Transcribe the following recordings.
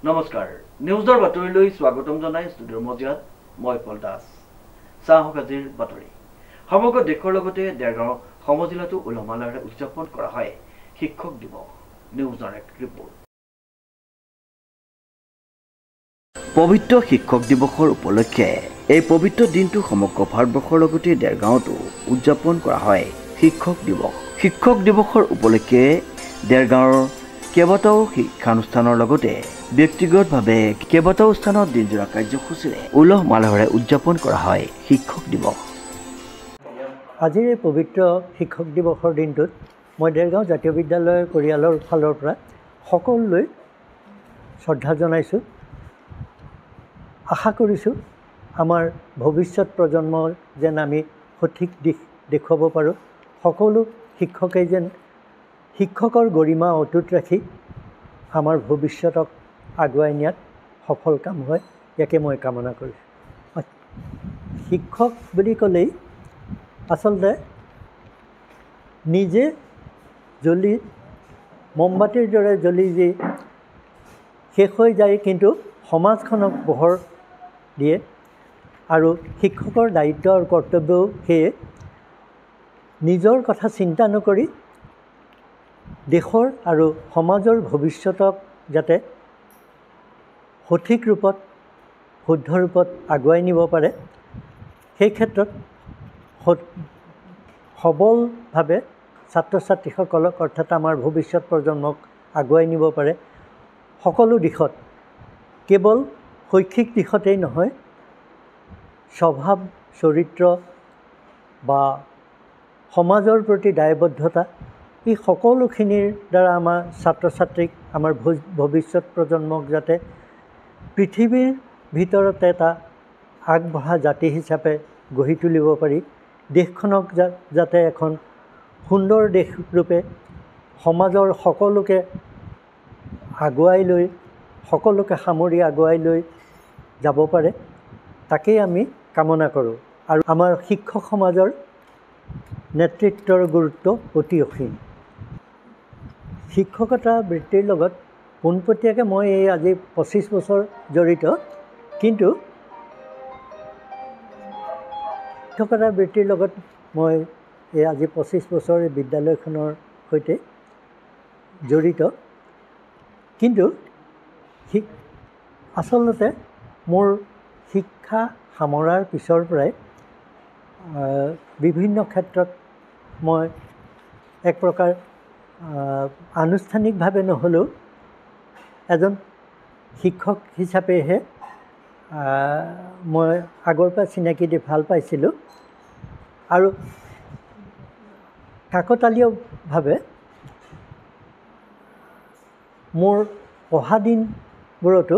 নমস্কাৰ নিউজৰ বাতৰিলৈ স্বাগতম জনাই ষ্টুডিঅ'ৰ মজিয়াত মই পল দাস চাহক আজিৰ বাতৰি সমগ্ৰ দেশৰ লগতে দেৰগাঁও সমজিলাতো উলহ-মালহেৰে উদযাপন কৰা হয় শিক্ষক দিৱস নিউজৰ এক ৰিপৰ্ট পবিত্ৰ শিক্ষক দিৱসৰ উপলক্ষে এই পবিত্ৰ দিনটো সমগ্ৰ ভাৰতবৰ্ষৰ লগতে দেৰগাঁৱতো উদযাপন কৰা হয় শিক্ষক দিৱসৰ উপলক্ষে দেৰগাঁৱৰ কেইবাটাও শিক্ষানুষ্ঠানৰ লগতে ব্যক্তিগতভাৱে কেইবাটাও স্থানত দিনজোৰা কাৰ্যসূচীৰে উলহ-মালহেৰে উদযাপন কৰা হয় শিক্ষক দিৱস। আজিৰ এই পবিত্ৰ শিক্ষক দিৱসৰ দিনটোত মই দেৰগাঁও জাতীয় বিদ্যালয় পৰিয়ালৰ ফালৰ পৰা সকলোলৈ শ্ৰদ্ধা জনাইছোঁ। আশা কৰিছোঁ আমাৰ ভৱিষ্যত প্ৰজন্মৰ যেন আমি সঠিক দিশ দেখুৱাব পাৰোঁ। সকলো শিক্ষকেই যেন শিক্ষকৰ গৰিমা অটুট ৰাখি আমাৰ ভৱিষ্যতক আগুৱাই নিয়াত সফল কাম হয়, ইয়াকে মই কামনা কৰিছোঁ। শিক্ষক বুলি ক'লেই আচলতে নিজে জ্বলি মমবাতিৰ দৰে জ্বলি যি শেষ হৈ যায়, কিন্তু সমাজখনক পোহৰ দিয়ে। আৰু শিক্ষকৰ দায়িত্ব আৰু কৰ্তব্যও সেয়ে নিজৰ কথা চিন্তা নকৰি দেশৰ আৰু সমাজৰ ভৱিষ্যতক যাতে সঠিক ৰূপত শুদ্ধ ৰূপত আগুৱাই নিব পাৰে, সেই ক্ষেত্ৰত সবলভাৱে ছাত্ৰ ছাত্ৰীসকলক অৰ্থাৎ আমাৰ ভৱিষ্যত প্ৰজন্মক আগুৱাই নিব পাৰে সকলো দিশত, কেৱল শৈক্ষিক দিশতেই নহয়, স্বভাৱ চৰিত্ৰ বা সমাজৰ প্ৰতি দায়বদ্ধতা, এই সকলোখিনিৰ দ্বাৰা আমাৰ ছাত্ৰ ছাত্ৰীক আমাৰ ভৱিষ্যত প্ৰজন্মক যাতে পৃথিৱীৰ ভিতৰতে এটা আগবঢ়া জাতি হিচাপে গঢ়ি তুলিব পাৰি, দেশখনক যাতে এখন সুন্দৰ দেশ ৰূপে সমাজৰ সকলোকে আগুৱাই লৈ সকলোকে সামৰি আগুৱাই লৈ যাব পাৰে, তাকেই আমি কামনা কৰোঁ। আৰু আমাৰ শিক্ষক সমাজৰ নেতৃত্বৰ গুৰুত্ব অতি অসীম। শিক্ষকতা বৃত্তিৰ লগত পোনপটীয়াকৈ মই এই আজি 25 বছৰ জড়িত, কিন্তু শিক্ষকতা বৃত্তিৰ লগত মই এই আজি 25 বছৰ এই বিদ্যালয়খনৰ সৈতে জড়িত, কিন্তু আচলতে মোৰ শিক্ষা সামৰাৰ পিছৰ পৰাই বিভিন্ন ক্ষেত্ৰত মই এক প্ৰকাৰ আনুষ্ঠানিকভাৱে নহ'লেও এজন শিক্ষক হিচাপেহে মই আগৰ পৰা চিনাকি দি ভাল পাইছিলোঁ। আৰু কাকতালীয়ভাৱে মোৰ পঢ়া দিনবোৰতো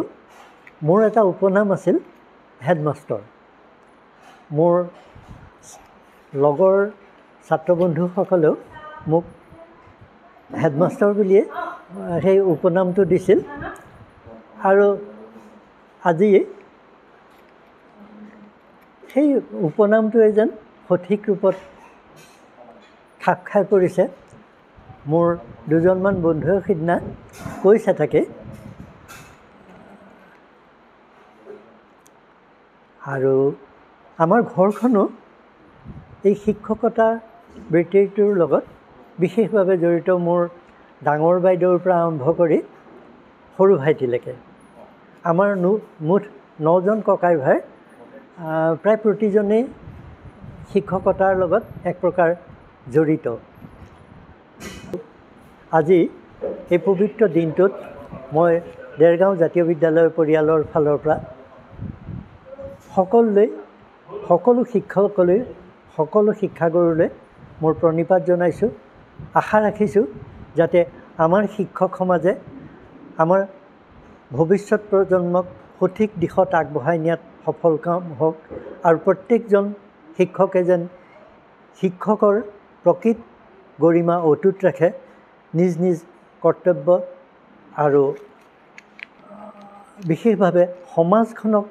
মোৰ এটা উপনাম আছিল হেডমাষ্টৰ। মোৰ লগৰ ছাত্ৰ বন্ধুসকলেও মোক হেডমাষ্টৰ বুলিয়ে সেই উপনামটো দিছিল। আৰু আজি সেই উপনামটোৱে যেন সঠিক ৰূপত খাপ খাই পৰিছে। মোৰ দুজনমান বন্ধুৱে সিদিনা কৈছে থাকে। আৰু আমাৰ ঘৰখনো এই শিক্ষকতা বৃত্তিটোৰ লগত বিশেষভাৱে জড়িত। মোৰ ডাঙৰ বাইদেউৰ পৰা আৰম্ভ কৰি সৰু ভাইটিলৈকে আমাৰ মুঠ 9জন ককাই ভাই প্ৰায় প্ৰতিজনেই শিক্ষকতাৰ লগত এক প্ৰকাৰ জড়িত। আজি এই পবিত্ৰ দিনটোত মই দেৰগাঁও জাতীয় বিদ্যালয় পৰিয়ালৰ ফালৰ পৰা সকলো শিক্ষকলৈ, সকলো শিক্ষাগুৰুলৈ মোৰ প্ৰণিপাত জনাইছোঁ। আশা ৰাখিছোঁ যাতে আমাৰ শিক্ষক সমাজে আমাৰ ভৱিষ্যত প্ৰজন্মক সঠিক দিশত আগবঢ়াই নিয়াত সফল কাম হওক, আৰু প্ৰত্যেকজন শিক্ষকে যেন শিক্ষকৰ প্ৰকৃত গৰিমা অটুট ৰাখে, নিজ নিজ কৰ্তব্য আৰু বিশেষভাৱে সমাজখনক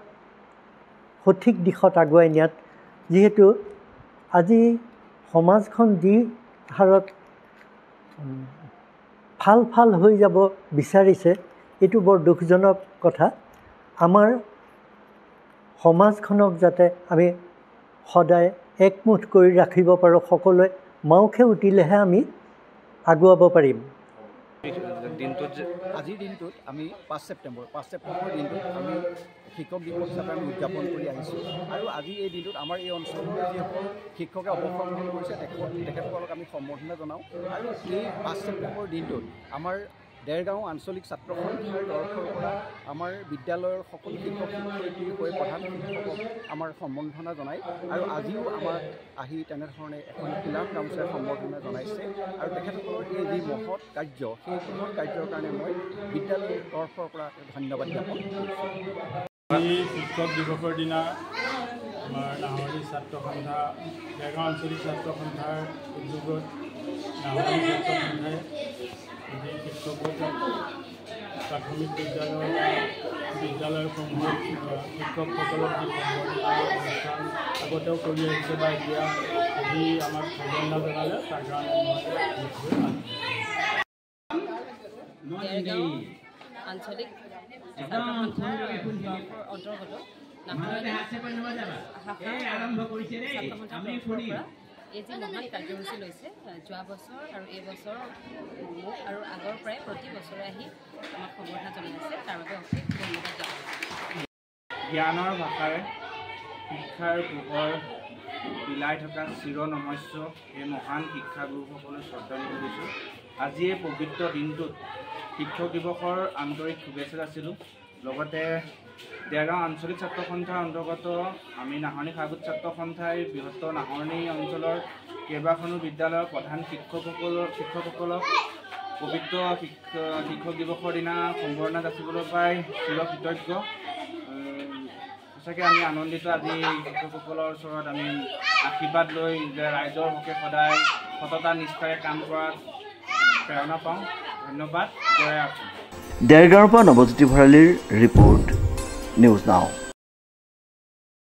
সঠিক দিশত আগুৱাই নিয়াত, যিহেতু আজি সমাজখন যি হাৰত ফাল হৈ যাব বিচাৰিছে, এইটো বৰ দুখজনক কথা। আমাৰ সমাজখনক যাতে আমি সদায় একমুঠ কৰি ৰাখিব পাৰোঁ, সকলোৱে মাওখে উঠিলেহে আমি আগুৱাব পাৰিম। আজিৰ দিনটোত আমি 5 ছেপ্টেম্বৰ দিনটোত আমি শিক্ষক দিৱস হিচাপে আমি উদযাপন কৰি আহিছোঁ। আৰু আজি এই দিনটোত আমাৰ এই অঞ্চলৰ যিসকল শিক্ষকে অৱসৰ গ্ৰহণ কৰিছে তেখেতসকলক আমি সম্বৰ্ধনা জনাওঁ। আৰু এই 5 ছেপ্টেম্বৰ দিনটোত আমাৰ দেৰগাঁও আঞ্চলিক ছাত্ৰ সন্থাৰ তৰফৰ পৰা আমাৰ বিদ্যালয়ৰ সকলো শিক্ষক শিক্ষয়িত্ৰীৰ হৈ প্ৰধান শিক্ষকক আমাৰ সম্বৰ্ধনা জনায়। আৰু আজিও আমাক আহি তেনেধৰণে এখন কিলাম গামোচাৰে সম্বৰ্ধনা জনাইছে। আৰু তেখেতসকলৰ এই যি মহৎ কাৰ্য, সেই মহৎ কাৰ্যৰ কাৰণে মই বিদ্যালয়ৰ তৰফৰ পৰা ধন্যবাদ জ্ঞাপন কৰিছোঁ। আজি শিক্ষক দিৱসৰ দিনা আমাৰ নাহৰী ছাত্ৰ সন্থা, দেৰগাঁও আঞ্চলিক ছাত্ৰ সন্থাৰ উদ্যোগত নাহৰী ছাত্ৰ সন্থাই যি শিক্ষকসকলক প্ৰাথমিক বিদ্যালয়সমূহত শিক্ষকসকলক যি সম্বৰ্ধনা অনুষ্ঠান আগতেও কৰি আহিছে বা এতিয়া আজি আমাক সম্বৰ্ধনা জনালে, তাৰ কাৰণে দেৰগাঁও আঞ্চলিক ছাত্ৰ সন্থাৰ অন্তৰ্গত নাহৰী ছাত্ৰ সন্থাৰ পৰা এই যি মহান কাৰ্যসূচী লৈছে, যোৱা বছৰ আৰু এই বছৰ মোক আৰু আগৰ পৰাই প্ৰতি বছৰে আহি আমাক সম্বৰ্ধনা জনাই আছে, তাৰ বাবে অশেষ ধন্যবাদ জনাইছোঁ। জ্ঞানৰ ভাষাৰে শিক্ষাৰ পোহৰ বিলাই থকা চিৰ নমস্য এই মহান শিক্ষাগুৰুসকলক শ্ৰদ্ধাঞ্জলি দিছোঁ। আজি এই পবিত্ৰ দিনটোত শিক্ষক দিৱসৰ আন্তৰিক শুভেচ্ছা যাচিলোঁ। লগতে দেৰগাঁও আঞ্চলিক ছাত্ৰ সন্থাৰ অন্তৰ্গত আমি নাহৰণি খাগোট ছাত্ৰ সন্থাই বৃহত্তৰ নাহৰণি অঞ্চলৰ কেইবাখনো বিদ্যালয়ৰ প্ৰধান শিক্ষকসকলক পবিত্ৰ শিক্ষক দিৱসৰ দিনা সম্বৰ্ধনা যাচিবলৈ পাই চিৰকৃতজ্ঞ। সঁচাকৈ আমি আনন্দিত। আজি শিক্ষকসকলৰ ওচৰত আমি আশীৰ্বাদ লৈ যে ৰাইজৰ হকে সদায় সততা নিষ্ঠাৰে কাম কৰাত প্ৰেৰণা পাওঁ। ধন্যবাদ। জয় অসম। দেৰগাঁৱৰ পৰা নৱজ্যোতি ভৰালীৰ ৰিপৰ্ট, নিউজ নাও।